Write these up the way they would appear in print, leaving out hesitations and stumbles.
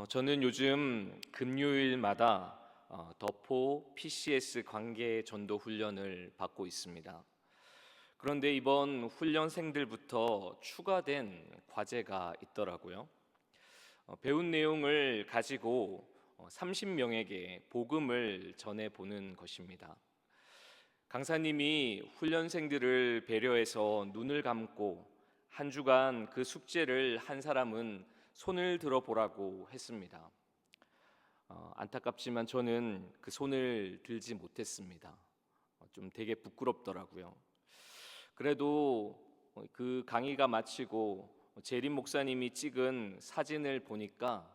저는 요즘 금요일마다 더포 PCS 관계 전도 훈련을 받고 있습니다. 그런데 이번 훈련생들부터 추가된 과제가 있더라고요. 배운 내용을 가지고 30명에게 복음을 전해보는 것입니다. 강사님이 훈련생들을 배려해서 눈을 감고 한 주간 그 숙제를 한 사람은 손을 들어보라고 했습니다. 안타깝지만 저는 그 손을 들지 못했습니다. 좀 되게 부끄럽더라고요. 그래도 그 강의가 마치고 재림 목사님이 찍은 사진을 보니까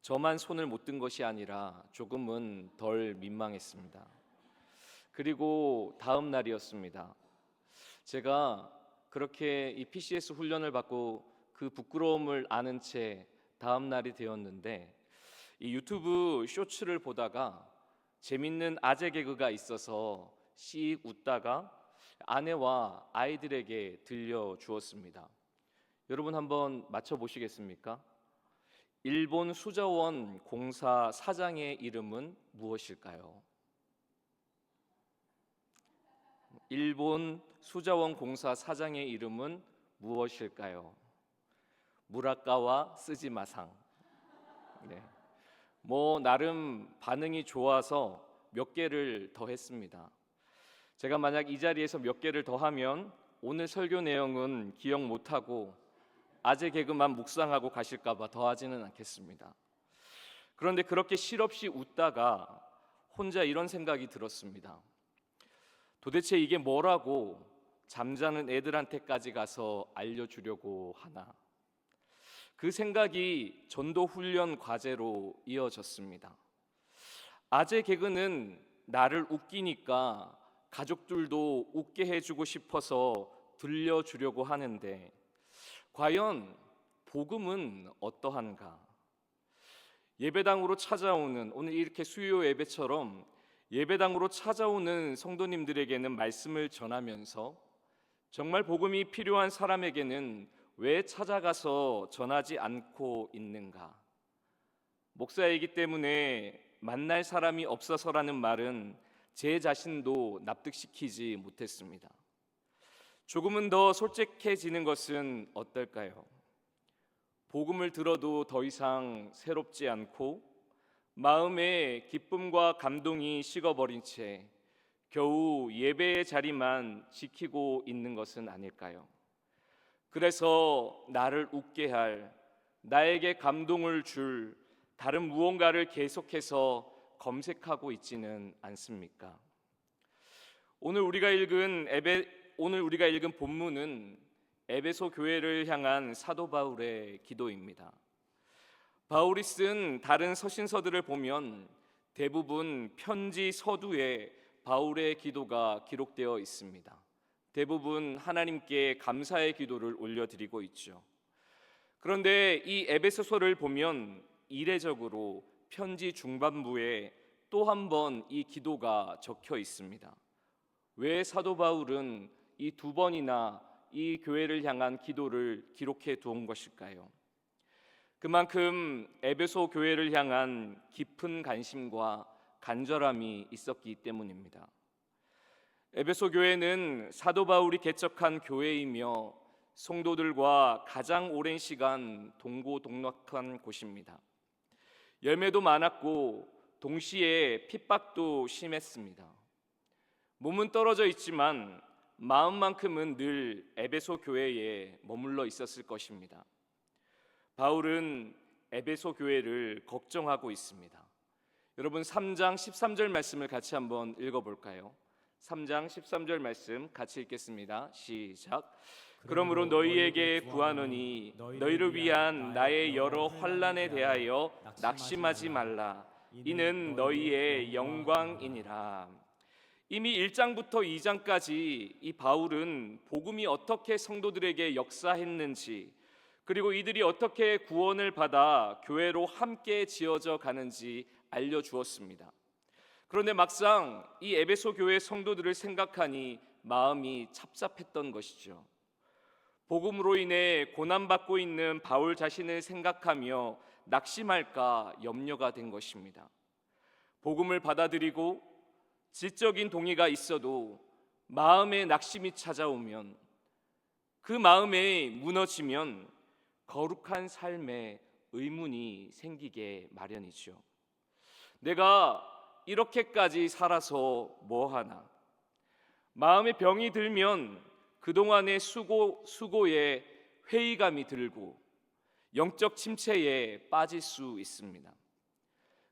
저만 손을 못 든 것이 아니라 조금은 덜 민망했습니다. 그리고 다음 날이었습니다. 제가 그렇게 이 PCS 훈련을 받고 그 부끄러움을 아는 채 다음 날이 되었는데, 이 유튜브 쇼츠를 보다가 재밌는 아재 개그가 있어서 씩 웃다가 아내와 아이들에게 들려주었습니다. 여러분 한번 맞춰보시겠습니까? 일본 수자원 공사 사장의 이름은 무엇일까요? 일본 수자원 공사 사장의 이름은 무엇일까요? 무라카와 스지마상. 네. 나름 반응이 좋아서 몇 개를 더 했습니다. 제가 만약 이 자리에서 몇 개를 더 하면 오늘 설교 내용은 기억 못하고 아재 개그만 묵상하고 가실까 봐 더 하지는 않겠습니다. 그런데 그렇게 실없이 웃다가 혼자 이런 생각이 들었습니다. 도대체 이게 뭐라고 잠자는 애들한테까지 가서 알려주려고 하나? 그 생각이 전도 훈련 과제로 이어졌습니다. 아재 개그는 나를 웃기니까 가족들도 웃게 해주고 싶어서 들려주려고 하는데, 과연 복음은 어떠한가? 예배당으로 찾아오는, 오늘 이렇게 수요 예배처럼 예배당으로 찾아오는 성도님들에게는 말씀을 전하면서 정말 복음이 필요한 사람에게는 왜 찾아가서 전하지 않고 있는가? 목사이기 때문에 만날 사람이 없어서라는 말은 제 자신도 납득시키지 못했습니다. 조금은 더 솔직해지는 것은 어떨까요? 복음을 들어도 더 이상 새롭지 않고 마음에 기쁨과 감동이 식어버린 채 겨우 예배의 자리만 지키고 있는 것은 아닐까요? 그래서 나를 웃게 할, 나에게 감동을 줄 다른 무언가를 계속해서 검색하고 있지는 않습니까? 오늘 우리가 읽은 본문은 에베소 교회를 향한 사도 바울의 기도입니다. 바울이 쓴 다른 서신서들을 보면 대부분 편지 서두에 바울의 기도가 기록되어 있습니다. 대부분 하나님께 감사의 기도를 올려드리고 있죠. 그런데 이 에베소서를 보면 이례적으로 편지 중반부에 또 한 번 이 기도가 적혀 있습니다. 왜 사도 바울은 이 두 번이나 이 교회를 향한 기도를 기록해 두은 것일까요? 그만큼 에베소 교회를 향한 깊은 관심과 간절함이 있었기 때문입니다. 에베소 교회는 사도 바울이 개척한 교회이며 성도들과 가장 오랜 시간 동고동락한 곳입니다. 열매도 많았고 동시에 핍박도 심했습니다. 몸은 떨어져 있지만 마음만큼은 늘 에베소 교회에 머물러 있었을 것입니다. 바울은 에베소 교회를 걱정하고 있습니다. 여러분 3장 13절 말씀을 같이 한번 읽어볼까요? 3장 13절 말씀 같이 읽겠습니다. 시작. 그러므로 너희에게 구하노니 너희를 위한 나의 여러 환난에 대하여 낙심하지 말라. 이는 너희의 영광이니라. 이미 1장부터 2장까지 이 바울은 복음이 어떻게 성도들에게 역사했는지, 그리고 이들이 어떻게 구원을 받아 교회로 함께 지어져 가는지 알려주었습니다. 그런데 막상 이 에베소 교회 성도들을 생각하니 마음이 찹찹했던 것이죠. 복음으로 인해 고난받고 있는 바울 자신을 생각하며 낙심할까 염려가 된 것입니다. 복음을 받아들이고 지적인 동의가 있어도 마음에 낙심이 찾아오면, 그 마음에 무너지면 거룩한 삶에 의문이 생기게 마련이죠. 내가 이렇게까지 살아서 뭐하나? 마음에 병이 들면 그동안의 수고에 회의감이 들고 영적 침체에 빠질 수 있습니다.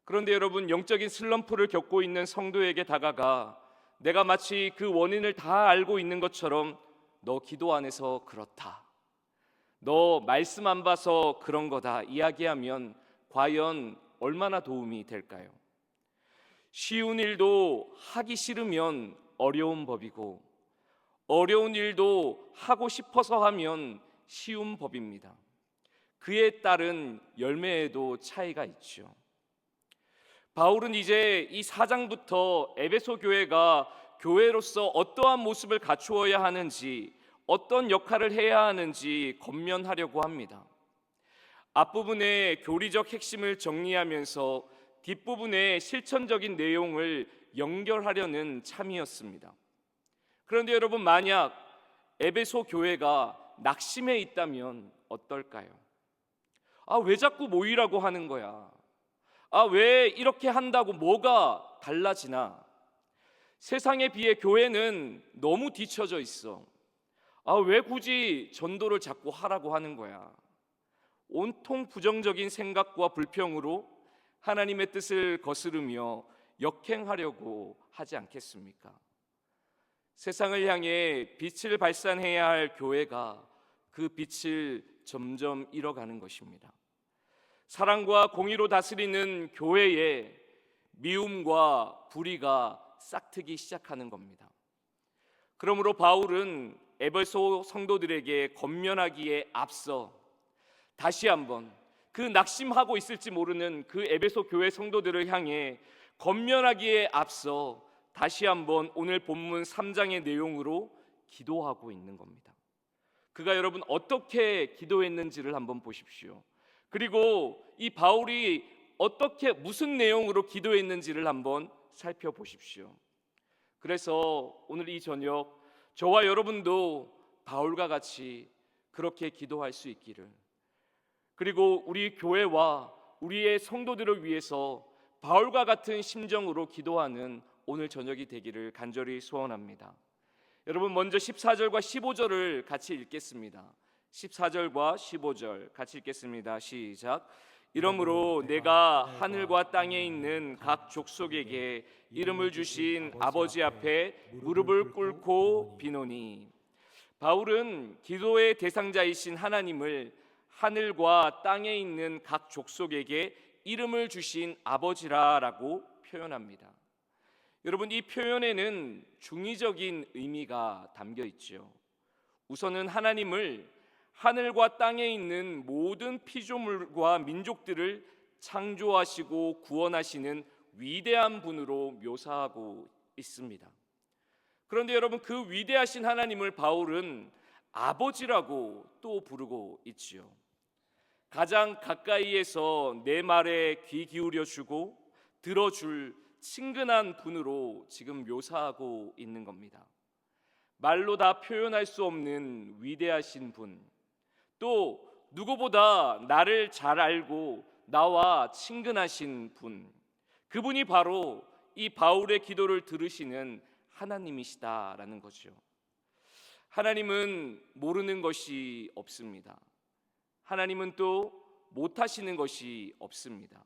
그런데 여러분, 영적인 슬럼프를 겪고 있는 성도에게 다가가 내가 마치 그 원인을 다 알고 있는 것처럼 너 기도 안 해서 그렇다, 너 말씀 안 봐서 그런 거다 이야기하면 과연 얼마나 도움이 될까요? 쉬운 일도 하기 싫으면 어려운 법이고, 어려운 일도 하고 싶어서 하면 쉬운 법입니다. 그에 따른 열매에도 차이가 있죠. 바울은 이제 이 4장부터 에베소 교회가 교회로서 어떠한 모습을 갖추어야 하는지, 어떤 역할을 해야 하는지 권면하려고 합니다. 앞부분의 교리적 핵심을 정리하면서 뒷부분의 실천적인 내용을 연결하려는 참이었습니다. 그런데 여러분, 만약 에베소 교회가 낙심해 있다면 어떨까요? 왜 자꾸 모이라고 하는 거야? 왜 이렇게 한다고 뭐가 달라지나? 세상에 비해 교회는 너무 뒤처져 있어. 왜 굳이 전도를 자꾸 하라고 하는 거야? 온통 부정적인 생각과 불평으로 하나님의 뜻을 거스르며 역행하려고 하지 않겠습니까? 세상을 향해 빛을 발산해야 할 교회가 그 빛을 점점 잃어가는 것입니다. 사랑과 공의로 다스리는 교회에 미움과 불의가 싹트기 시작하는 겁니다. 그러므로 바울은 에베소 성도들에게 권면하기에 앞서 다시 한번 그 낙심하고 있을지 모르는 그 에베소 교회 성도들을 향해 권면하기에 앞서 다시 한번 오늘 본문 3장의 내용으로 기도하고 있는 겁니다. 그가 여러분 어떻게 기도했는지를 한번 보십시오. 그리고 이 바울이 어떻게 무슨 내용으로 기도했는지를 한번 살펴보십시오. 그래서 오늘 이 저녁 저와 여러분도 바울과 같이 그렇게 기도할 수 있기를, 그리고 우리 교회와 우리의 성도들을 위해서 바울과 같은 심정으로 기도하는 오늘 저녁이 되기를 간절히 소원합니다. 여러분, 먼저 14절과 15절을 같이 읽겠습니다. 14절과 15절 같이 읽겠습니다. 시작. 이러므로 내가 하늘과 땅에 있는 각 족속에게 이름을 주신 아버지 앞에 무릎을 꿇고 비노니. 바울은 기도의 대상자이신 하나님을 하늘과 땅에 있는 각 족속에게 이름을 주신 아버지라고 표현합니다. 여러분, 이 표현에는 중의적인 의미가 담겨 있죠. 우선은 하나님을 하늘과 땅에 있는 모든 피조물과 민족들을 창조하시고 구원하시는 위대한 분으로 묘사하고 있습니다. 그런데 여러분, 그 위대하신 하나님을 바울은 아버지라고 또 부르고 있지요. 가장 가까이에서 내 말에 귀 기울여 주고 들어줄 친근한 분으로 지금 묘사하고 있는 겁니다. 말로 다 표현할 수 없는 위대하신 분, 또 누구보다 나를 잘 알고 나와 친근하신 분, 그분이 바로 이 바울의 기도를 들으시는 하나님이시다라는 거죠. 하나님은 모르는 것이 없습니다. 하나님은 또 못하시는 것이 없습니다.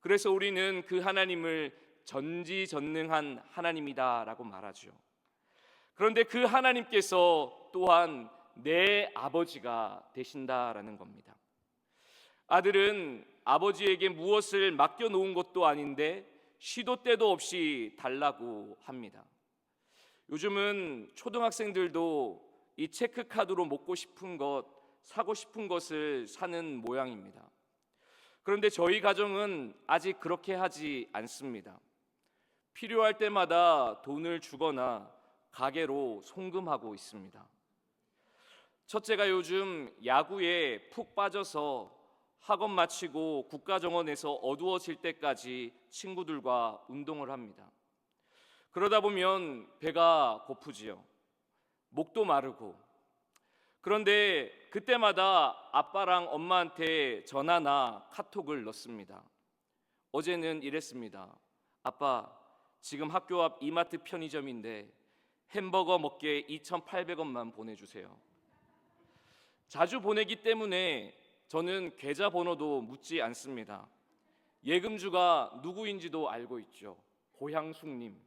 그래서 우리는 그 하나님을 전지전능한 하나님이다라고 말하죠. 그런데 그 하나님께서 또한 내 아버지가 되신다라는 겁니다. 아들은 아버지에게 무엇을 맡겨놓은 것도 아닌데 시도 때도 없이 달라고 합니다. 요즘은 초등학생들도 이 체크카드로 먹고 싶은 것, 사고 싶은 것을 사는 모양입니다. 그런데 저희 가정은 아직 그렇게 하지 않습니다. 필요할 때마다 돈을 주거나 가게로 송금하고 있습니다. 첫째가 요즘 야구에 푹 빠져서 학원 마치고 국가정원에서 어두워질 때까지 친구들과 운동을 합니다. 그러다 보면 배가 고프지요. 목도 마르고. 그런데 그때마다 아빠랑 엄마한테 전화나 카톡을 넣습니다. 어제는 이랬습니다. 아빠, 지금 학교 앞 이마트 편의점인데 햄버거 먹게 2,800원만 보내주세요. 자주 보내기 때문에 저는 계좌번호도 묻지 않습니다. 예금주가 누구인지도 알고 있죠. 고향숙님.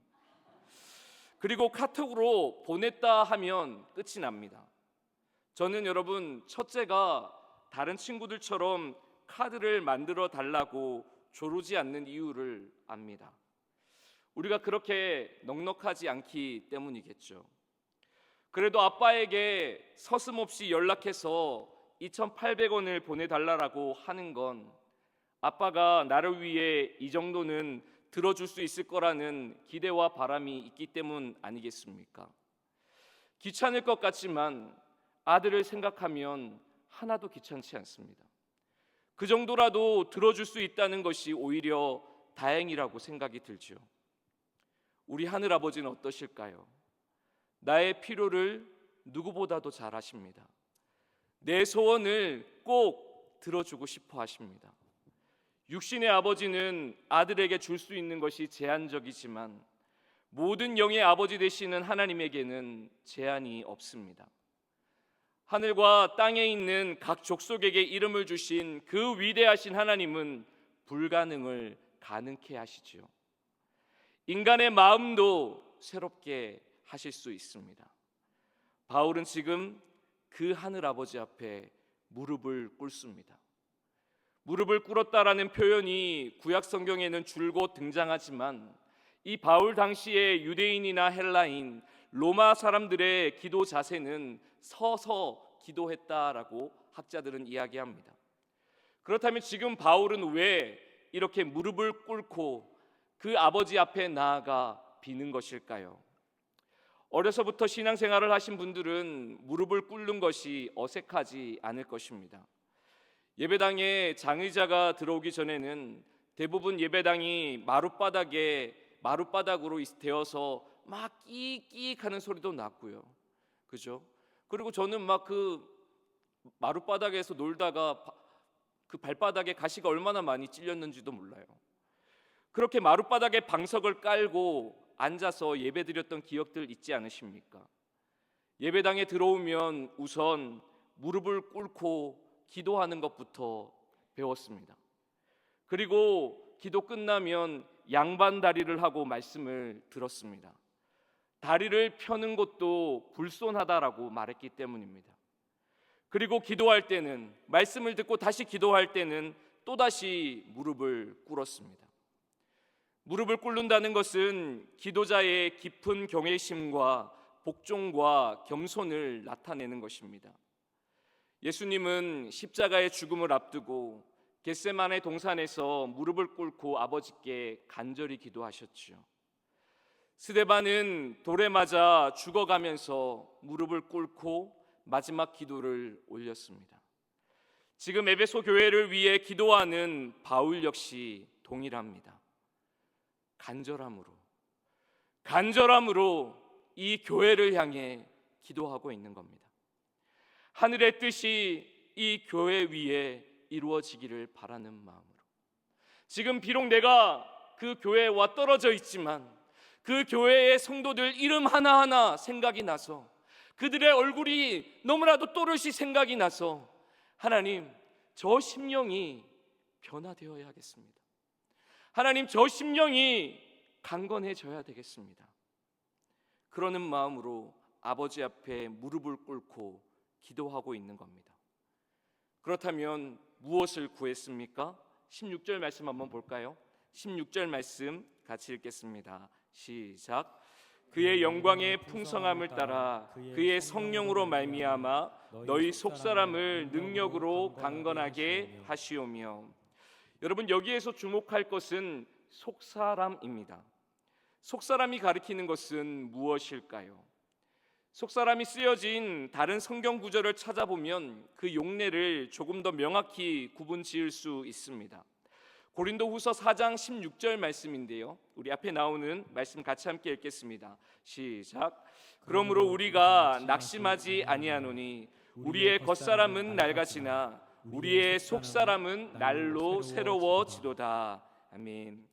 그리고 카톡으로 보냈다 하면 끝이 납니다. 저는 여러분, 첫째가 다른 친구들처럼 카드를 만들어 달라고 조르지 않는 이유를 압니다. 우리가 그렇게 넉넉하지 않기 때문이겠죠. 그래도 아빠에게 서슴없이 연락해서 2,800원을 보내달라고 하는 건 아빠가 나를 위해 이 정도는 들어줄 수 있을 거라는 기대와 바람이 있기 때문 아니겠습니까? 귀찮을 것 같지만 아들을 생각하면 하나도 귀찮지 않습니다. 그 정도라도 들어줄 수 있다는 것이 오히려 다행이라고 생각이 들죠. 우리 하늘아버지는 어떠실까요? 나의 필요를 누구보다도 잘 아십니다. 내 소원을 꼭 들어주고 싶어 하십니다. 육신의 아버지는 아들에게 줄 수 있는 것이 제한적이지만 모든 영의 아버지 되시는 하나님에게는 제한이 없습니다. 하늘과 땅에 있는 각 족속에게 이름을 주신 그 위대하신 하나님은 불가능을 가능케 하시지요. 인간의 마음도 새롭게 하실 수 있습니다. 바울은 지금 그 하늘 아버지 앞에 무릎을 꿇습니다. 무릎을 꿇었다라는 표현이 구약 성경에는 줄곧 등장하지만 이 바울 당시의 유대인이나 헬라인, 로마 사람들의 기도 자세는 서서 기도했다라고 학자들은 이야기합니다. 그렇다면 지금 바울은 왜 이렇게 무릎을 꿇고 그 아버지 앞에 나아가 비는 것일까요? 어려서부터 신앙생활을 하신 분들은 무릎을 꿇는 것이 어색하지 않을 것입니다. 예배당에 장의자가 들어오기 전에는 대부분 예배당이 마룻바닥으로 되어서 막 끼익끼익 하는 소리도 났고요. 그죠? 그리고 저는 막 그 마룻바닥에서 놀다가 그 발바닥에 가시가 얼마나 많이 찔렸는지도 몰라요. 그렇게 마룻바닥에 방석을 깔고 앉아서 예배드렸던 기억들 있지 않으십니까? 예배당에 들어오면 우선 무릎을 꿇고 기도하는 것부터 배웠습니다. 그리고 기도 끝나면 양반 다리를 하고 말씀을 들었습니다. 다리를 펴는 것도 불손하다라고 말했기 때문입니다. 그리고 기도할 때는, 말씀을 듣고 다시 기도할 때는 또다시 무릎을 꿇었습니다. 무릎을 꿇는다는 것은 기도자의 깊은 경외심과 복종과 겸손을 나타내는 것입니다. 예수님은 십자가의 죽음을 앞두고 겟세마네 동산에서 무릎을 꿇고 아버지께 간절히 기도하셨지요. 스데반은 돌에 맞아 죽어가면서 무릎을 꿇고 마지막 기도를 올렸습니다. 지금 에베소 교회를 위해 기도하는 바울 역시 동일합니다. 간절함으로 이 교회를 향해 기도하고 있는 겁니다. 하늘의 뜻이 이 교회 위에 이루어지기를 바라는 마음으로. 지금 비록 내가 그 교회와 떨어져 있지만 그 교회의 성도들 이름 하나하나 생각이 나서, 그들의 얼굴이 너무나도 또렷이 생각이 나서, 하나님, 저 심령이 변화되어야 하겠습니다. 하나님, 저 심령이 강건해져야 되겠습니다. 그러는 마음으로 아버지 앞에 무릎을 꿇고 기도하고 있는 겁니다. 그렇다면 무엇을 구했습니까? 16절 말씀 한번 볼까요? 16절 말씀 같이 읽겠습니다. 시작. 그의 영광의 풍성함을 따라 그의 성령으로 말미암아 너희 속사람을 능력으로 강건하게 하시오며. 여러분, 여기에서 주목할 것은 속사람입니다. 속사람이 가리키는 것은 무엇일까요? 속사람이 쓰여진 다른 성경 구절을 찾아보면 그 용례를 조금 더 명확히 구분 지을 수 있습니다. 고린도후서 4장 16절 말씀인데요, 우리 앞에 나오는 말씀 같이 함께 읽겠습니다. 시작. 그러므로 우리가 낙심하지 아니하노니 우리의 겉사람은 낡아지나 우리의 속사람은 날로 새로워지도다. 아멘.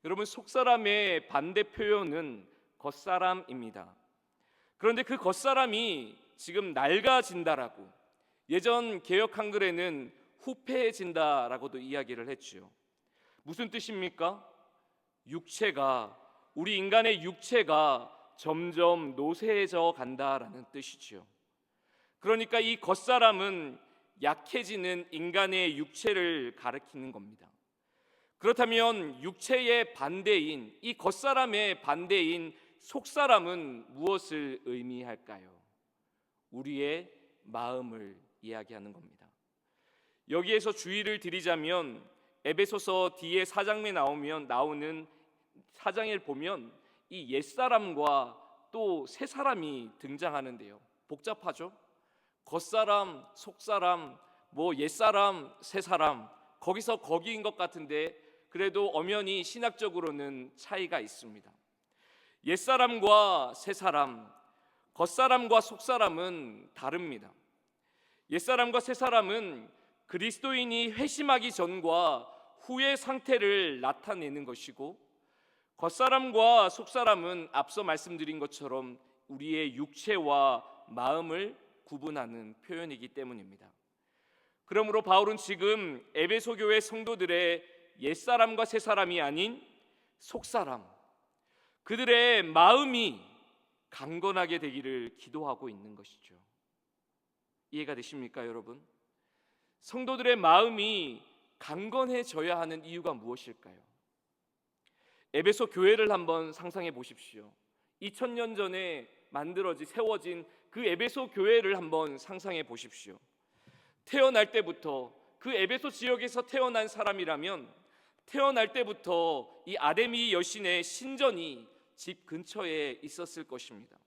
여러분, 속사람의 반대 표현은 겉사람입니다. 그런데 그 겉사람이 지금 낡아진다라고, 예전 개역 한글에는 후패해진다라고도 이야기를 했죠. 무슨 뜻입니까? 우리 인간의 육체가 점점 노쇠해져 간다라는 뜻이죠. 그러니까 이 겉사람은 약해지는 인간의 육체를 가리키는 겁니다. 그렇다면 육체의 반대인, 이 겉사람의 반대인 속사람은 무엇을 의미할까요? 우리의 마음을 이야기하는 겁니다. 여기에서 주의를 드리자면, 에베소서 뒤에 4장에 나오는 4장을 보면 이 옛사람과 또 새사람이 등장하는데요, 복잡하죠? 겉사람, 속사람, 옛사람, 새사람, 거기인 것 같은데 그래도 엄연히 신학적으로는 차이가 있습니다. 옛사람과 새사람, 겉사람과 속사람은 다릅니다. 옛사람과 새사람은 그리스도인이 회심하기 전과 후의 상태를 나타내는 것이고, 겉사람과 속사람은 앞서 말씀드린 것처럼 우리의 육체와 마음을 구분하는 표현이기 때문입니다. 그러므로 바울은 지금 에베소 교회 성도들의 옛사람과 새사람이 아닌 속사람, 그들의 마음이 강건하게 되기를 기도하고 있는 것이죠. 이해가 되십니까, 여러분? 성도들의 마음이 강건해져야 하는 이유가 무엇일까요? 에베소 교회를 한번 상상해 보십시오. 2000년 전에 세워진 그 에베소 교회를 한번 상상해 보십시오. 태어날 때부터, 그 에베소 지역에서 태어난 사람이라면 태어날 때부터 이 아데미 여신의 신전이 집 근처에 있었을 것입니다.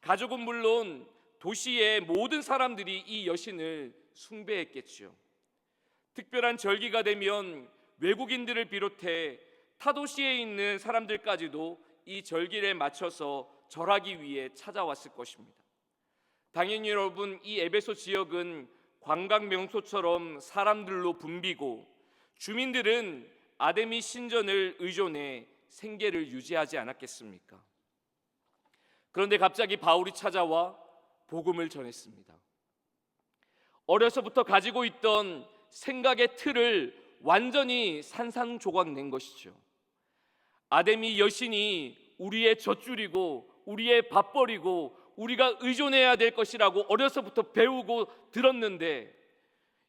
가족은 물론 도시의 모든 사람들이 이 여신을 숭배했겠죠. 특별한 절기가 되면 외국인들을 비롯해 타 도시에 있는 사람들까지도 이 절기에 맞춰서 절하기 위해 찾아왔을 것입니다. 당연히 여러분, 이 에베소 지역은 관광 명소처럼 사람들로 붐비고, 주민들은 아데미 신전을 의존해 생계를 유지하지 않았겠습니까? 그런데 갑자기 바울이 찾아와 복음을 전했습니다. 어려서부터 가지고 있던 생각의 틀을 완전히 산산조각 낸 것이죠. 아데미 여신이 우리의 젖줄이고 우리의 밥벌이고 우리가 의존해야 될 것이라고 어려서부터 배우고 들었는데,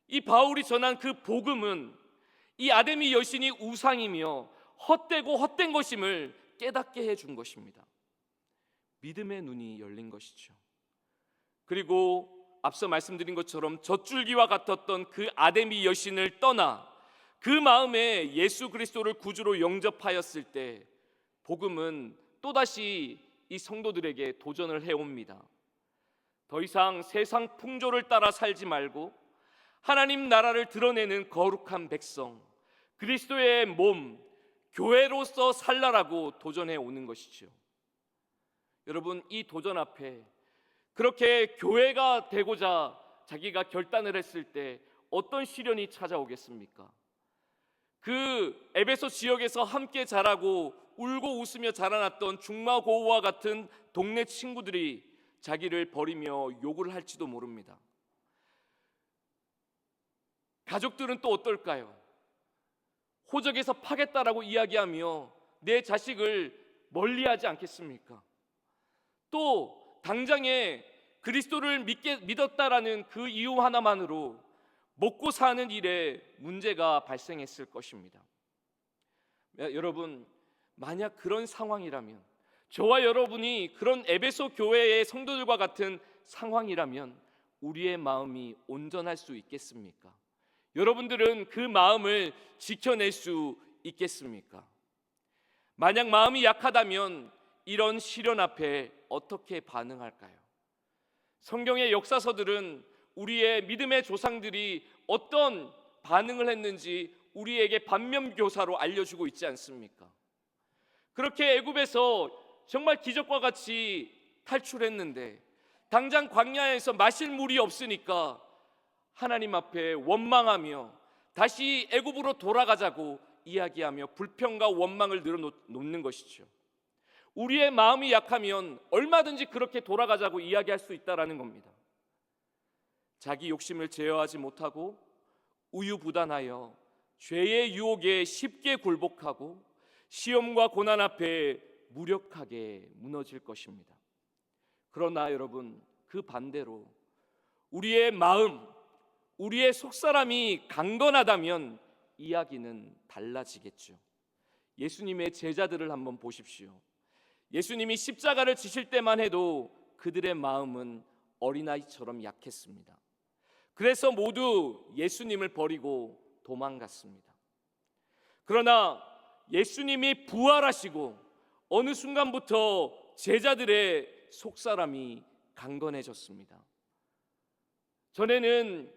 이 바울이 전한 그 복음은 이 아데미 여신이 우상이며 헛되고 헛된 것임을 깨닫게 해준 것입니다. 믿음의 눈이 열린 것이죠. 그리고 앞서 말씀드린 것처럼 젖줄기와 같았던 그 아데미 여신을 떠나 그 마음에 예수 그리스도를 구주로 영접하였을 때, 복음은 또다시 이 성도들에게 도전을 해옵니다. 더 이상 세상 풍조를 따라 살지 말고 하나님 나라를 드러내는 거룩한 백성, 그리스도의 몸, 교회로서 살라라고 도전해 오는 것이죠. 여러분, 이 도전 앞에 그렇게 교회가 되고자 자기가 결단을 했을 때 어떤 시련이 찾아오겠습니까? 그 에베소 지역에서 함께 자라고 울고 웃으며 자라났던 중마고우와 같은 동네 친구들이 자기를 버리며 욕을 할지도 모릅니다. 가족들은 또 어떨까요? 호적에서 파겠다라고 이야기하며 내 자식을 멀리하지 않겠습니까? 또 당장에 그리스도를 믿었다라는 그 이유 하나만으로 먹고 사는 일에 문제가 발생했을 것입니다. 여러분, 만약 그런 상황이라면, 저와 여러분이 그런 에베소 교회의 성도들과 같은 상황이라면 우리의 마음이 온전할 수 있겠습니까? 여러분들은 그 마음을 지켜낼 수 있겠습니까? 만약 마음이 약하다면 이런 시련 앞에 어떻게 반응할까요? 성경의 역사서들은 우리의 믿음의 조상들이 어떤 반응을 했는지 우리에게 반면교사로 알려주고 있지 않습니까? 그렇게 애굽에서 정말 기적과 같이 탈출했는데 당장 광야에서 마실 물이 없으니까 하나님 앞에 원망하며 다시 애굽으로 돌아가자고 이야기하며 불평과 원망을 늘어놓는 것이죠. 우리의 마음이 약하면 얼마든지 그렇게 돌아가자고 이야기할 수 있다라는 겁니다. 자기 욕심을 제어하지 못하고 우유부단하여 죄의 유혹에 쉽게 굴복하고 시험과 고난 앞에 무력하게 무너질 것입니다. 그러나 여러분, 그 반대로 우리의 마음, 우리의 속사람이 강건하다면 이야기는 달라지겠죠. 예수님의 제자들을 한번 보십시오. 예수님이 십자가를 지실 때만 해도 그들의 마음은 어린아이처럼 약했습니다. 그래서 모두 예수님을 버리고 도망갔습니다. 그러나 예수님이 부활하시고 어느 순간부터 제자들의 속사람이 강건해졌습니다. 전에는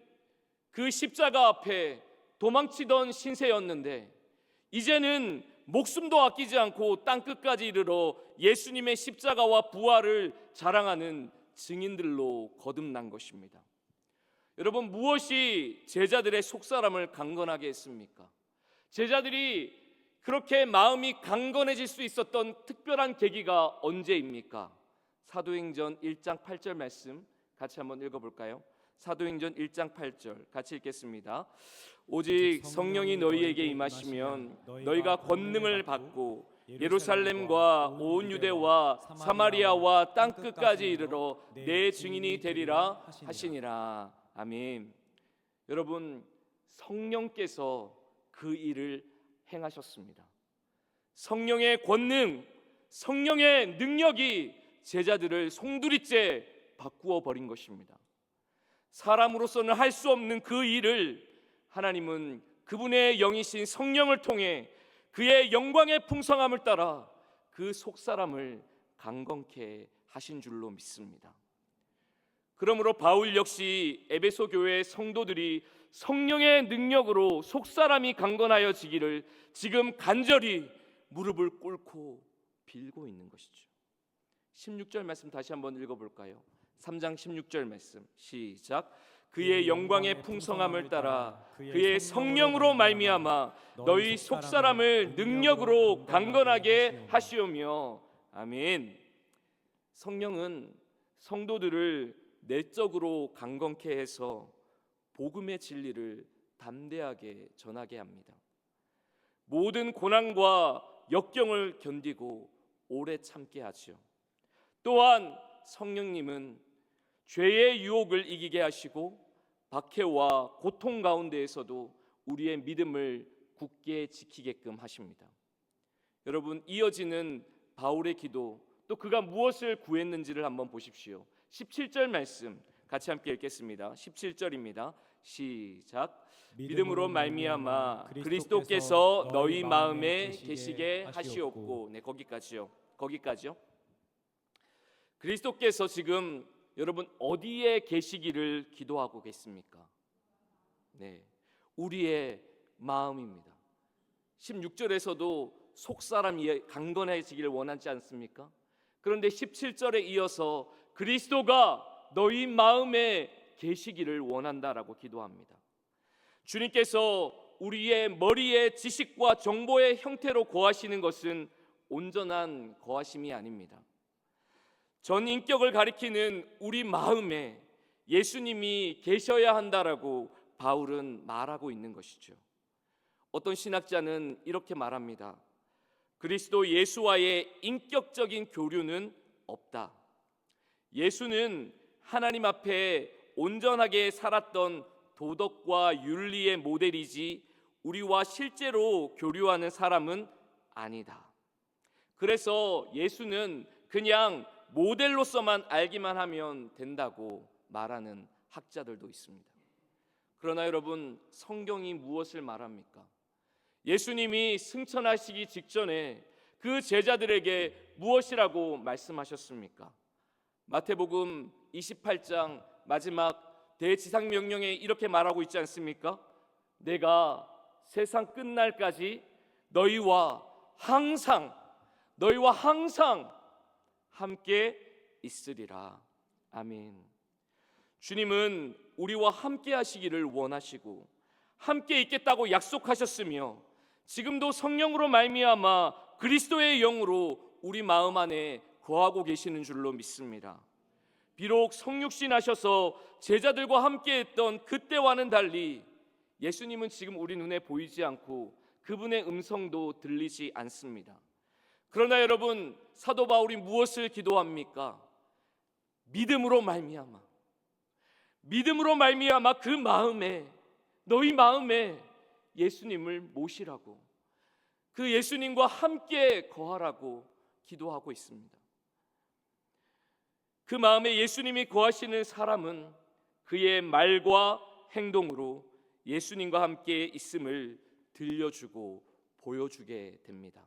그 십자가 앞에 도망치던 신세였는데 이제는 목숨도 아끼지 않고 땅끝까지 이르러 예수님의 십자가와 부활을 자랑하는 증인들로 거듭난 것입니다. 여러분, 무엇이 제자들의 속사람을 강건하게 했습니까? 제자들이 그렇게 마음이 강건해질 수 있었던 특별한 계기가 언제입니까? 사도행전 1장 8절 말씀 같이 한번 읽어볼까요? 사도행전 1장 8절 같이 읽겠습니다. 오직 성령이 너희에게 임하시면 너희가 권능을 받고 예루살렘과 온 유대와 사마리아와 땅끝까지 이르러 내 증인이 되리라 하시니라. 아멘. 여러분, 성령께서 그 일을 행하셨습니다. 성령의 권능, 성령의 능력이 제자들을 송두리째 바꾸어 버린 것입니다. 사람으로서는 할 수 없는 그 일을 하나님은 그분의 영이신 성령을 통해 그의 영광의 풍성함을 따라 그 속사람을 강건케 하신 줄로 믿습니다. 그러므로 바울 역시 에베소 교회의 성도들이 성령의 능력으로 속사람이 강건하여지기를 지금 간절히 무릎을 꿇고 빌고 있는 것이죠. 16절 말씀 다시 한번 읽어볼까요? 3장 16절 말씀 시작. 그의 영광의 풍성함을 따라 그의 성령으로 말미암아 너희 속사람을 능력으로 강건하게 하시오며. 아멘. 성령은 성도들을 내적으로 강건케 해서 복음의 진리를 담대하게 전하게 합니다. 모든 고난과 역경을 견디고 오래 참게 하죠. 또한 성령님은 죄의 유혹을 이기게 하시고 박해와 고통 가운데에서도 우리의 믿음을 굳게 지키게끔 하십니다. 여러분, 이어지는 바울의 기도, 또 그가 무엇을 구했는지를 한번 보십시오. 17절 말씀 같이 함께 읽겠습니다. 17절입니다. 시작. 믿음으로 말미암아 그리스도께서 너희 마음에 계시게 하시옵고. 네, 거기까지요. 그리스도께서 지금 여러분 어디에 계시기를 기도하고 계십니까? 네, 우리의 마음입니다. 16절에서도 속사람이 강건해지기를 원하지 않습니까? 그런데 17절에 이어서 그리스도가 너희 마음에 계시기를 원한다라고 기도합니다. 주님께서 우리의 머리에 지식과 정보의 형태로 거하시는 것은 온전한 거하심이 아닙니다. 전 인격을 가리키는 우리 마음에 예수님이 계셔야 한다라고 바울은 말하고 있는 것이죠. 어떤 신학자는 이렇게 말합니다. 그리스도 예수와의 인격적인 교류는 없다. 예수는 하나님 앞에 온전하게 살았던 도덕과 윤리의 모델이지 우리와 실제로 교류하는 사람은 아니다. 그래서 예수는 그냥 모델로서만 알기만 하면 된다고 말하는 학자들도 있습니다. 그러나 여러분, 성경이 무엇을 말합니까? 예수님이 승천하시기 직전에 그 제자들에게 무엇이라고 말씀하셨습니까? 마태복음 28장 마지막 대지상 명령에 이렇게 말하고 있지 않습니까? 내가 세상 끝날까지 너희와 항상 함께 있으리라. 아멘. 주님은 우리와 함께 하시기를 원하시고 함께 있겠다고 약속하셨으며 지금도 성령으로 말미암아 그리스도의 영으로 우리 마음 안에 거하고 계시는 줄로 믿습니다. 비록 성육신 하셔서 제자들과 함께 했던 그때와는 달리 예수님은 지금 우리 눈에 보이지 않고 그분의 음성도 들리지 않습니다. 그러나 여러분, 사도 바울이 무엇을 기도합니까? 믿음으로 말미암아 그 마음에, 너희 마음에 예수님을 모시라고, 그 예수님과 함께 거하라고 기도하고 있습니다. 그 마음에 예수님이 거하시는 사람은 그의 말과 행동으로 예수님과 함께 있음을 들려주고 보여주게 됩니다.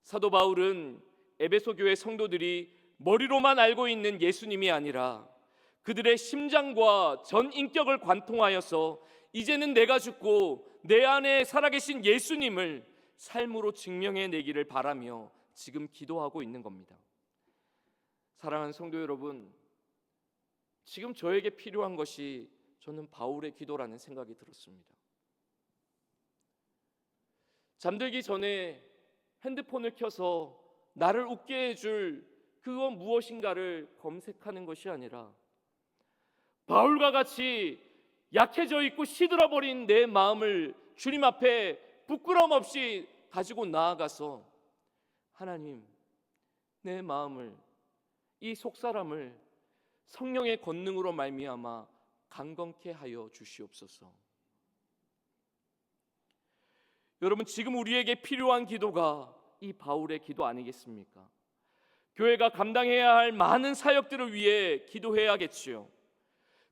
사도 바울은 에베소 교회 성도들이 머리로만 알고 있는 예수님이 아니라 그들의 심장과 전 인격을 관통하여서 이제는 내가 죽고 내 안에 살아계신 예수님을 삶으로 증명해내기를 바라며 지금 기도하고 있는 겁니다. 사랑하는 성도 여러분, 지금 저에게 필요한 것이 저는 바울의 기도라는 생각이 들었습니다. 잠들기 전에 핸드폰을 켜서 나를 웃게 해줄 그건 무엇인가를 검색하는 것이 아니라 바울과 같이 약해져 있고 시들어버린 내 마음을 주님 앞에 부끄러움 없이 가지고 나아가서 하나님, 내 마음을, 이 속사람을 성령의 권능으로 말미암아 강건케 하여 주시옵소서. 여러분, 지금 우리에게 필요한 기도가 이 바울의 기도 아니겠습니까? 교회가 감당해야 할 많은 사역들을 위해 기도해야겠지요.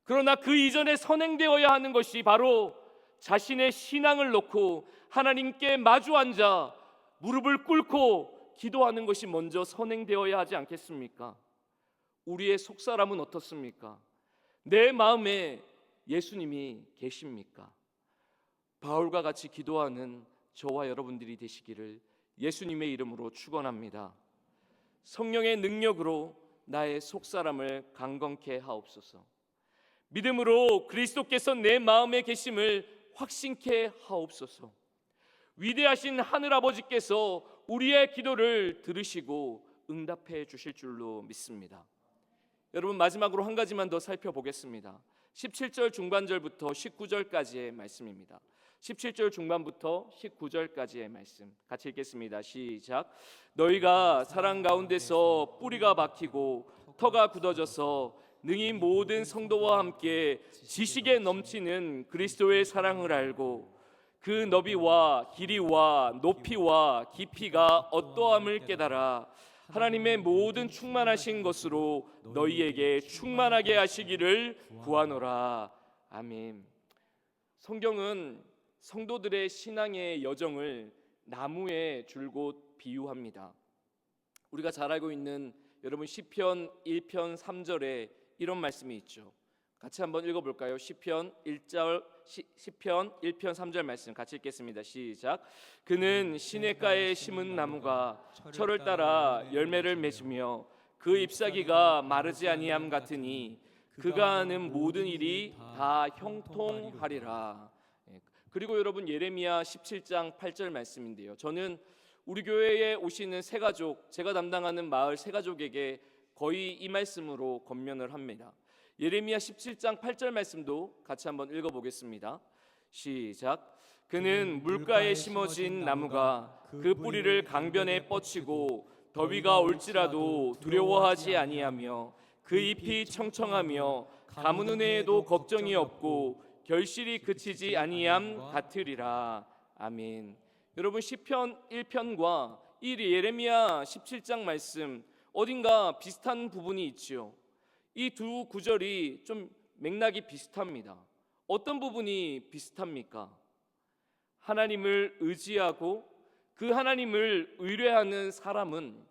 그러나 그 이전에 선행되어야 하는 것이 바로 자신의 신앙을 놓고 하나님께 마주 앉아 무릎을 꿇고 기도하는 것이 먼저 선행되어야 하지 않겠습니까? 우리의 속사람은 어떻습니까? 내 마음에 예수님이 계십니까? 바울과 같이 기도하는 저와 여러분들이 되시기를 예수님의 이름으로 축원합니다. 성령의 능력으로 나의 속사람을 강건케 하옵소서. 믿음으로 그리스도께서 내 마음에 계심을 확신케 하옵소서. 위대하신 하늘아버지께서 우리의 기도를 들으시고 응답해 주실 줄로 믿습니다. 여러분, 마지막으로 한 가지만 더 살펴보겠습니다. 17절 중반절부터 19절까지의 말씀입니다. 17절 중반부터 19절까지의 말씀 같이 읽겠습니다. 시작. 너희가 사랑 가운데서 뿌리가 박히고 터가 굳어져서 능히 모든 성도와 함께 지식에 넘치는 그리스도의 사랑을 알고 그 너비와 길이와 높이와 깊이가 어떠함을 깨달아 하나님의 모든 충만하신 것으로 너희에게 충만하게 하시기를 구하노라. 아멘. 성경은 성도들의 신앙의 여정을 나무에 줄곧 비유합니다. 우리가 잘 알고 있는 여러분 시편 1편 3절에 이런 말씀이 있죠. 같이 한번 읽어볼까요? 시편 1편 3절 말씀 같이 읽겠습니다. 시작. 그는 시냇가에 심은 나무가 철을 따라 열매를 맺으며 그 잎사귀가 마르지 아니함 같으니 그가 하는 모든 일이 다 형통하리라. 그리고 여러분 예레미야 17장 8절 말씀인데요. 저는 우리 교회에 오시는 새가족, 제가 담당하는 마을 새가족에게 거의 이 말씀으로 권면을 합니다. 예레미야 17장 8절 말씀도 같이 한번 읽어보겠습니다. 시작. 그는 물가에 심어진 나무가 그 뿌리를 강변에 뻗치고 더위가 올지라도 두려워하지 아니하며 그 잎이 청청하며 가무는 해에도 걱정이 없고 결실이 그치지 아니함 같으리라. 아멘. 여러분 시편 1편과 이 예레미야 17장 말씀 어딘가 비슷한 부분이 있지요. 이 두 구절이 좀 맥락이 비슷합니다. 어떤 부분이 비슷합니까? 하나님을 의지하고 그 하나님을 의뢰하는 사람은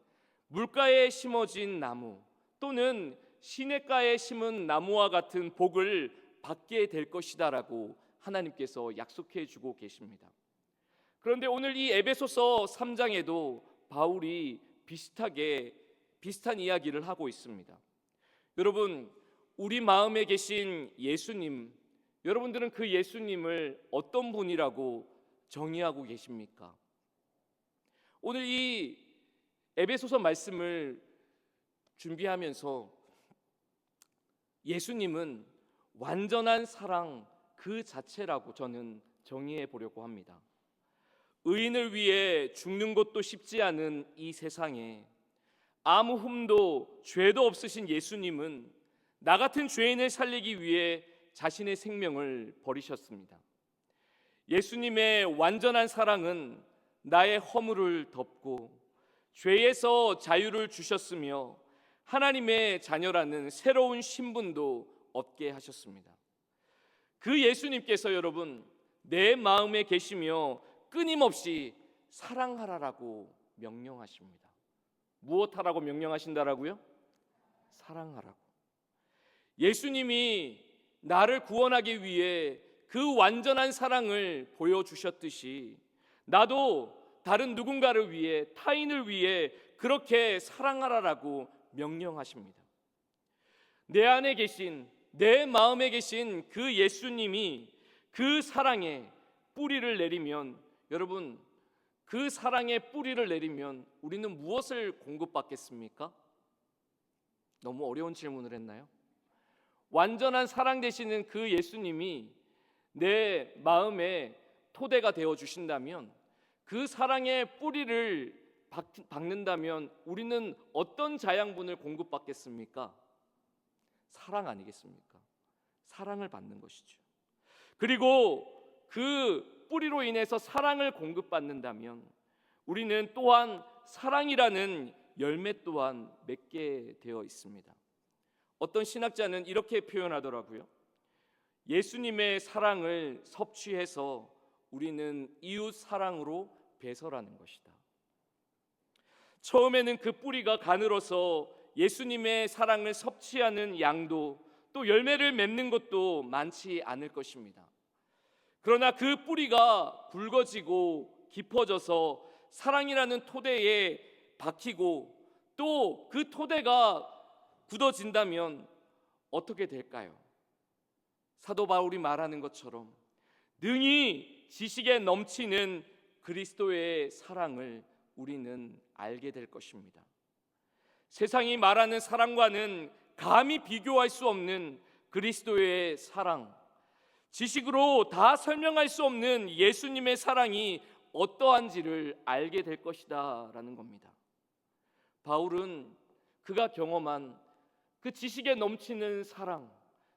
물가에 심어진 나무 또는 시냇가에 심은 나무와 같은 복을 받게 될 것이다라고 하나님께서 약속해 주고 계십니다. 그런데 오늘 이 에베소서 3장에도 바울이 비슷한 이야기를 하고 있습니다. 여러분, 우리 마음에 계신 예수님, 여러분들은 그 예수님을 어떤 분이라고 정의하고 계십니까? 오늘 이 에베소서 말씀을 준비하면서 예수님은 완전한 사랑 그 자체라고 저는 정의해 보려고 합니다. 의인을 위해 죽는 것도 쉽지 않은 이 세상에 아무 흠도 죄도 없으신 예수님은 나 같은 죄인을 살리기 위해 자신의 생명을 버리셨습니다. 예수님의 완전한 사랑은 나의 허물을 덮고 죄에서 자유를 주셨으며 하나님의 자녀라는 새로운 신분도 얻게 하셨습니다. 그 예수님께서 여러분 내 마음에 계시며 끊임없이 사랑하라라고 명령하십니다. 무엇하라고 명령하신다라고요? 사랑하라고. 예수님이 나를 구원하기 위해 그 완전한 사랑을 보여주셨듯이 나도 다른 누군가를 위해, 타인을 위해 그렇게 사랑하라라고 명령하십니다. 내 안에 계신, 내 마음에 계신 그 예수님이 그 사랑에 뿌리를 내리면, 여러분 그 사랑에 뿌리를 내리면 우리는 무엇을 공급받겠습니까? 너무 어려운 질문을 했나요? 완전한 사랑 되시는 그 예수님이 내 마음에 토대가 되어 주신다면, 그 사랑의 뿌리를 박는다면 우리는 어떤 자양분을 공급받겠습니까? 사랑 아니겠습니까? 사랑을 받는 것이죠. 그리고 그 뿌리로 인해서 사랑을 공급받는다면 우리는 또한 사랑이라는 열매 또한 맺게 되어 있습니다. 어떤 신학자는 이렇게 표현하더라고요. 예수님의 사랑을 섭취해서 우리는 이웃 사랑으로 배설하는 것이다. 처음에는 그 뿌리가 가늘어서 예수님의 사랑을 섭취하는 양도 또 열매를 맺는 것도 많지 않을 것입니다. 그러나 그 뿌리가 굵어지고 깊어져서 사랑이라는 토대에 박히고 또 그 토대가 굳어진다면 어떻게 될까요? 사도 바울이 말하는 것처럼 능히 지식에 넘치는 그리스도의 사랑을 우리는 알게 될 것입니다. 세상이 말하는 사랑과는 감히 비교할 수 없는 그리스도의 사랑, 지식으로 다 설명할 수 없는 예수님의 사랑이 어떠한지를 알게 될 것이다 라는 겁니다. 바울은 그가 경험한 그 지식에 넘치는 사랑,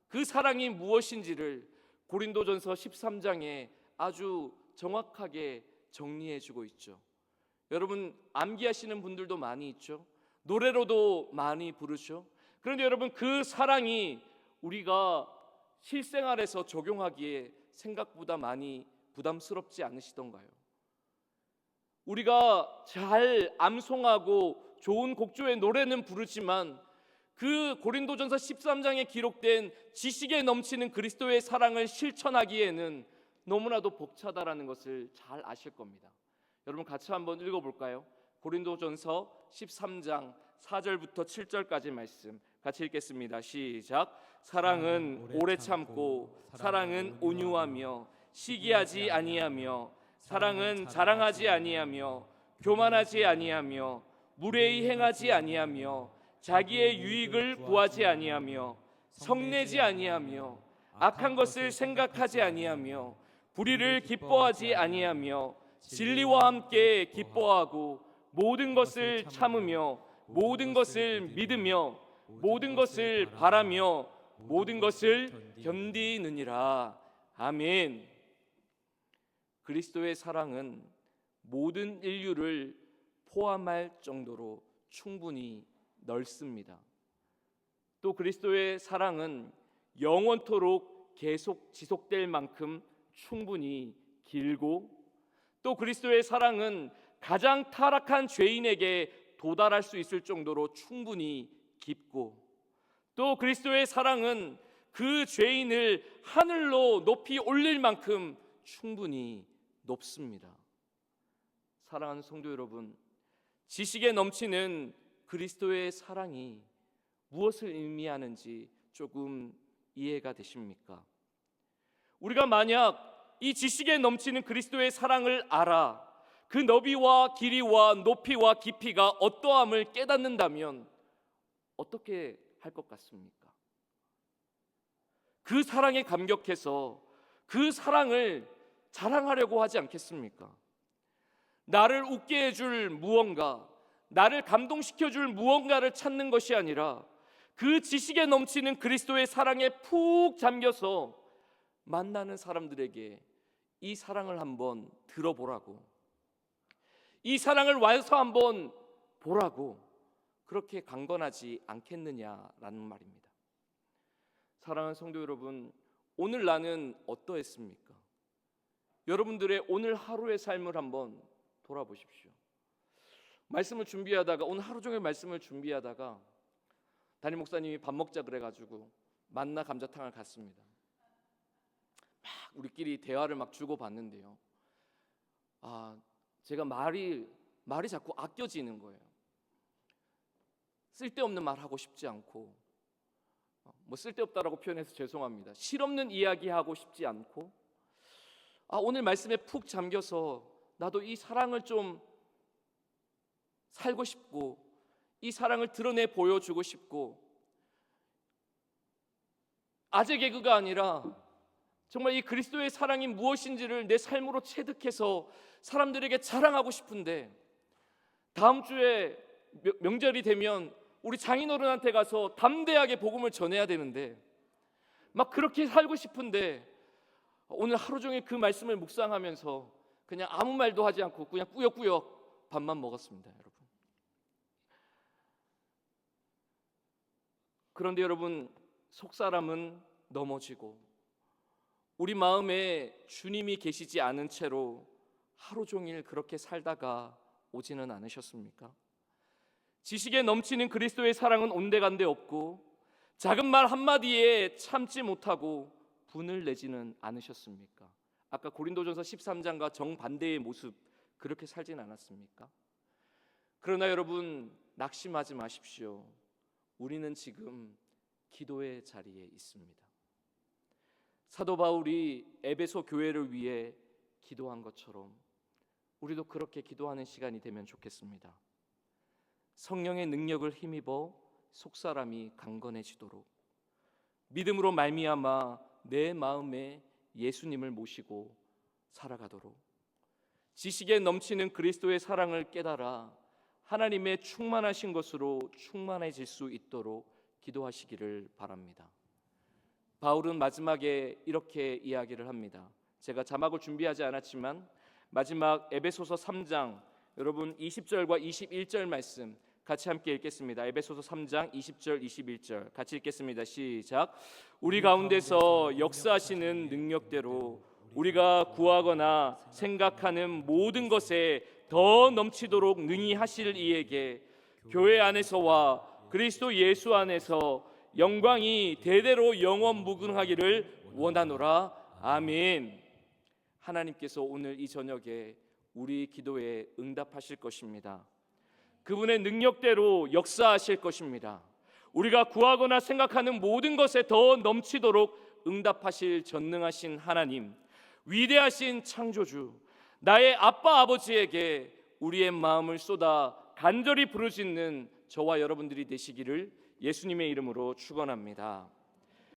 그 사랑이 무엇인지를 고린도전서 13장에 아주 정확하게 정리해 주고 있죠. 여러분 암기하시는 분들도 많이 있죠. 노래로도 많이 부르죠. 그런데 여러분 그 사랑이 우리가 실생활에서 적용하기에 생각보다 많이 부담스럽지 않으시던가요? 우리가 잘 암송하고 좋은 곡조의 노래는 부르지만 그 고린도전서 13장에 기록된 지식에 넘치는 그리스도의 사랑을 실천하기에는 너무나도 벅차다라는 것을 잘 아실 겁니다. 여러분 같이 한번 읽어볼까요? 고린도전서 13장 4절부터 7절까지 말씀 같이 읽겠습니다. 시작. 사랑은 오래 참고 사랑은 온유하며 시기하지 아니하며 사랑은 자랑하지 아니하며 교만하지 아니하며 무례히 행하지 아니하며 자기의 유익을 구하지 아니하며 성내지 아니하며 악한 것을 생각하지 아니하며 불의를 기뻐하지 아니하며 진리와 함께 기뻐하고 모든 것을 참으며 모든 것을 믿으며 모든 것을 바라며 모든 것을 견디느니라. 아멘. 그리스도의 사랑은 모든 인류를 포함할 정도로 충분히 넓습니다. 또 그리스도의 사랑은 영원토록 계속 지속될 만큼 충분히 길고 또 그리스도의 사랑은 가장 타락한 죄인에게 도달할 수 있을 정도로 충분히 깊고 또 그리스도의 사랑은 그 죄인을 하늘로 높이 올릴 만큼 충분히 높습니다. 사랑하는 성도 여러분, 지식에 넘치는 그리스도의 사랑이 무엇을 의미하는지 조금 이해가 되십니까? 우리가 만약 이 지식에 넘치는 그리스도의 사랑을 알아 그 너비와 길이와 높이와 깊이가 어떠함을 깨닫는다면 어떻게 할 것 같습니까? 그 사랑에 감격해서 그 사랑을 자랑하려고 하지 않겠습니까? 나를 웃게 해줄 무언가, 나를 감동시켜줄 무언가를 찾는 것이 아니라 그 지식에 넘치는 그리스도의 사랑에 푹 잠겨서 만나는 사람들에게 이 사랑을 한번 들어보라고, 이 사랑을 와서 한번 보라고 그렇게 강권하지 않겠느냐라는 말입니다. 사랑하는 성도 여러분, 오늘 나는 어떠했습니까? 여러분들의 오늘 하루의 삶을 한번 돌아보십시오. 말씀을 준비하다가, 오늘 하루 종일 말씀을 준비하다가 담임 목사님이 밥 먹자 그래가지고 만나 감자탕을 갔습니다. 막 우리끼리 대화를 막 주고받는데요, 제가 말이 자꾸 아껴지는 거예요. 쓸데없는 말 하고 싶지 않고, 뭐 쓸데없다라고 표현해서 죄송합니다. 실없는 이야기 하고 싶지 않고, 오늘 말씀에 푹 잠겨서 나도 이 사랑을 좀 살고 싶고, 이 사랑을 드러내 보여주고 싶고, 아재 개그가 아니라 정말 이 그리스도의 사랑이 무엇인지를 내 삶으로 체득해서 사람들에게 자랑하고 싶은데, 다음 주에 명절이 되면 우리 장인어른한테 가서 담대하게 복음을 전해야 되는데 막 그렇게 살고 싶은데, 오늘 하루 종일 그 말씀을 묵상하면서 그냥 아무 말도 하지 않고 그냥 꾸역꾸역 밥만 먹었습니다, 여러분. 그런데 여러분, 속사람은 넘어지고 우리 마음에 주님이 계시지 않은 채로 하루 종일 그렇게 살다가 오지는 않으셨습니까? 지식에 넘치는 그리스도의 사랑은 온데간데 없고 작은 말 한마디에 참지 못하고 분을 내지는 않으셨습니까? 아까 고린도전서 13장과 정반대의 모습, 그렇게 살진 않았습니까? 그러나 여러분, 낙심하지 마십시오. 우리는 지금 기도의 자리에 있습니다. 사도 바울이 에베소 교회를 위해 기도한 것처럼 우리도 그렇게 기도하는 시간이 되면 좋겠습니다. 성령의 능력을 힘입어 속사람이 강건해지도록, 믿음으로 말미암아 내 마음에 예수님을 모시고 살아가도록, 지식에 넘치는 그리스도의 사랑을 깨달아 하나님의 충만하신 것으로 충만해질 수 있도록 기도하시기를 바랍니다. 바울은 마지막에 이렇게 이야기를 합니다. 제가 자막을 준비하지 않았지만 마지막 에베소서 3장, 여러분 20절과 21절 말씀 같이 함께 읽겠습니다. 에베소서 3장 20절 21절 같이 읽겠습니다. 시작. 우리 가운데서 역사하시는 능력대로 우리가 구하거나 생각하는 모든 것에 더 넘치도록 능히 하실 이에게 교회 안에서와 그리스도 예수 안에서 영광이 대대로 영원 무궁하기를 원하노라. 아멘. 하나님께서 오늘 이 저녁에 우리 기도에 응답하실 것입니다. 그분의 능력대로 역사하실 것입니다. 우리가 구하거나 생각하는 모든 것에 더 넘치도록 응답하실 전능하신 하나님, 위대하신 창조주, 나의 아빠 아버지에게 우리의 마음을 쏟아 간절히 부르짖는 저와 여러분들이 되시기를 예수님의 이름으로 축원합니다.